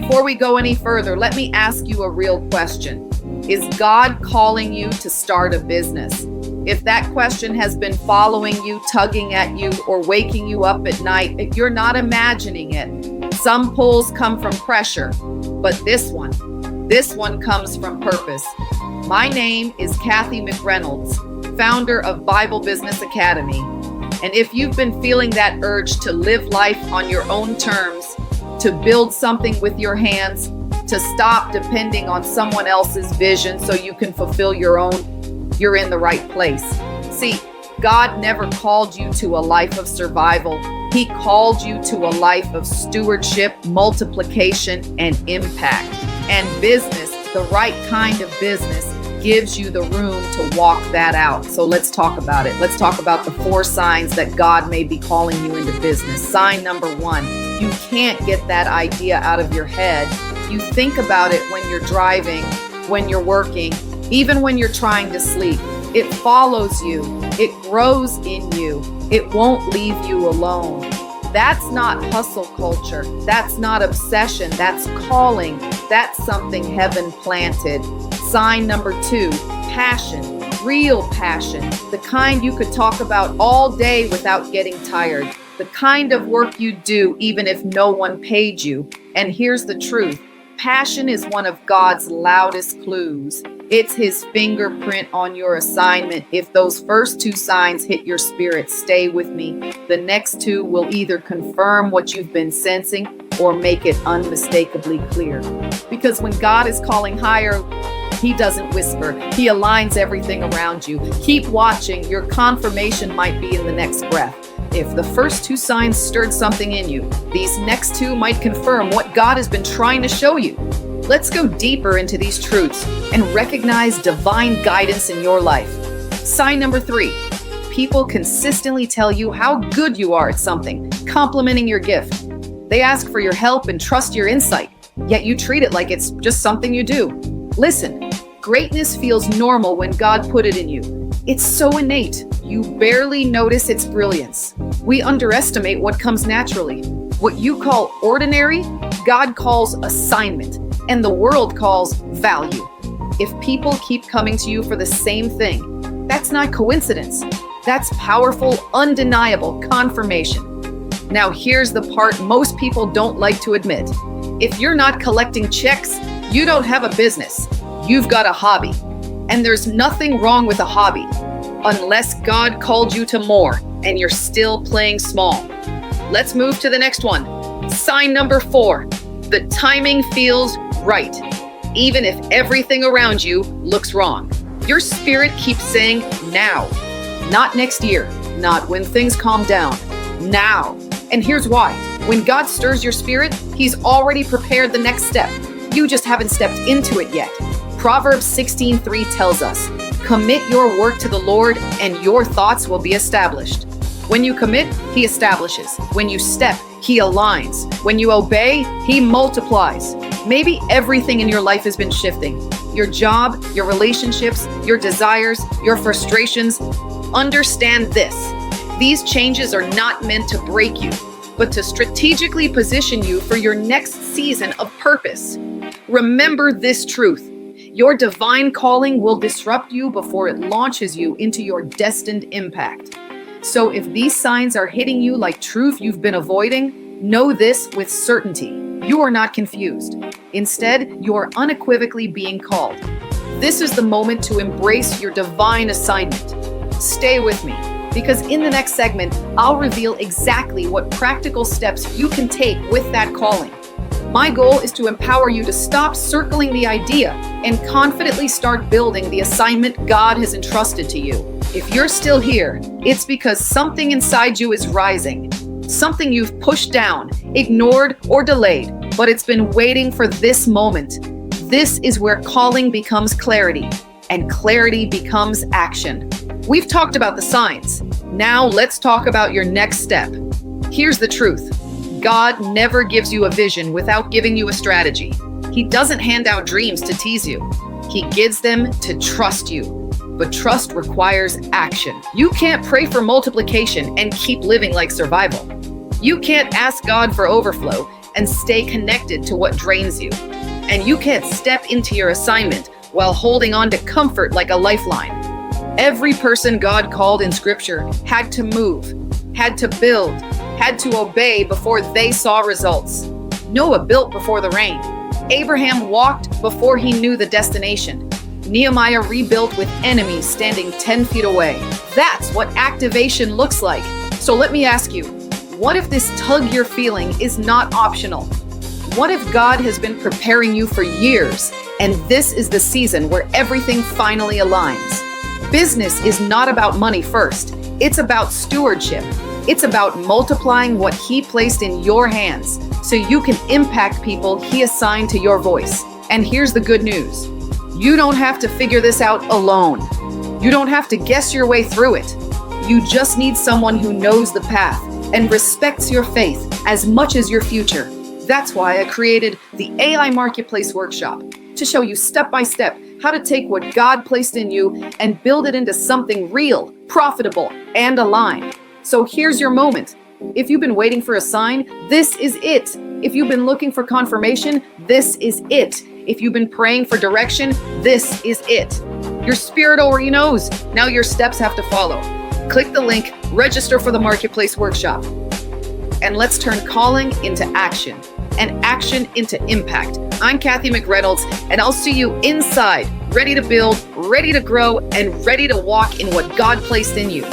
Before we go any further, let me ask you a real question. Is God calling you to start a business? If that question has been following you, tugging at you, or waking you up at night, you're not imagining it. Some pulls come from pressure, but this one comes from purpose. My name is Kathy McReynolds, founder of Bible Business Academy. And if you've been feeling that urge to live life on your own terms, to build something with your hands, to stop depending on someone else's vision so you can fulfill your own, you're in the right place. See, God never called you to a life of survival. He called you to a life of stewardship, multiplication, and impact. And business, the right kind of business, gives you the room to walk that out. So let's talk about it. Let's talk about the 4 signs that God may be calling you into business. Sign number 1, you can't get that idea out of your head. You think about it when you're driving, when you're working, even when you're trying to sleep. It follows you. It grows in you. It won't leave you alone. That's not hustle culture. That's not obsession. That's calling. That's something heaven planted. Sign number 2, passion, real passion, the kind you could talk about all day without getting tired, the kind of work you do even if no one paid you. And here's the truth. Passion is one of God's loudest clues. It's his fingerprint on your assignment. If those first 2 signs hit your spirit, stay with me. The next 2 will either confirm what you've been sensing or make it unmistakably clear. Because when God is calling higher, he doesn't whisper. He aligns everything around you. Keep watching. Your confirmation might be in the next breath. If the first 2 signs stirred something in you, these next 2 might confirm what God has been trying to show you. Let's go deeper into these truths and recognize divine guidance in your life. Sign number 3, people consistently tell you how good you are at something, complimenting your gift. They ask for your help and trust your insight, yet you treat it like it's just something you do. Listen, greatness feels normal when God put it in you. It's so innate, you barely notice its brilliance. We underestimate what comes naturally. What you call ordinary, God calls assignment, and the world calls value. If people keep coming to you for the same thing, that's not coincidence. That's powerful, undeniable confirmation. Now here's the part most people don't like to admit. If you're not collecting checks, you don't have a business. You've got a hobby. And there's nothing wrong with a hobby, unless God called you to more and you're still playing small. Let's move to the next one. Sign number 4, the timing feels right, even if everything around you looks wrong. Your spirit keeps saying now, not next year, not when things calm down, now. And here's why. When God stirs your spirit, he's already prepared the next step. You just haven't stepped into it yet. Proverbs 16:3 tells us, commit your work to the Lord and your thoughts will be established. When you commit, he establishes. When you step, he aligns. When you obey, he multiplies. Maybe everything in your life has been shifting. Your job, your relationships, your desires, your frustrations. Understand this. These changes are not meant to break you, but to strategically position you for your next season of purpose. Remember this truth. Your divine calling will disrupt you before it launches you into your destined impact. So if these signs are hitting you like truth you've been avoiding, know this with certainty. You are not confused. Instead, you are unequivocally being called. This is the moment to embrace your divine assignment. Stay with me, because in the next segment, I'll reveal exactly what practical steps you can take with that calling. My goal is to empower you to stop circling the idea and confidently start building the assignment God has entrusted to you. If you're still here, it's because something inside you is rising, something you've pushed down, ignored, or delayed, but it's been waiting for this moment. This is where calling becomes clarity, and clarity becomes action. We've talked about the signs. Now let's talk about your next step. Here's the truth. God never gives you a vision without giving you a strategy. He doesn't hand out dreams to tease you. He gives them to trust you. But trust requires action. You can't pray for multiplication and keep living like survival. You can't ask God for overflow and stay connected to what drains you. And you can't step into your assignment while holding on to comfort like a lifeline. Every person God called in Scripture had to move, had to build, had to obey before they saw results. Noah built before the rain. Abraham walked before he knew the destination. Nehemiah rebuilt with enemies standing 10 feet away. That's what activation looks like. So let me ask you, what if this tug you're feeling is not optional? What if God has been preparing you for years, and this is the season where everything finally aligns? Business is not about money first. It's about stewardship. It's about multiplying what He placed in your hands so you can impact people He assigned to your voice. And here's the good news. You don't have to figure this out alone. You don't have to guess your way through it. You just need someone who knows the path and respects your faith as much as your future. That's why I created the AI Marketplace Workshop, to show you step by step how to take what God placed in you and build it into something real, profitable, and aligned. So here's your moment. If you've been waiting for a sign, this is it. If you've been looking for confirmation, this is it. If you've been praying for direction, this is it. Your spirit already knows. Now your steps have to follow. Click the link, register for the Marketplace Workshop. And let's turn calling into action and action into impact. I'm Kathy McReynolds, and I'll see you inside, ready to build, ready to grow, and ready to walk in what God placed in you.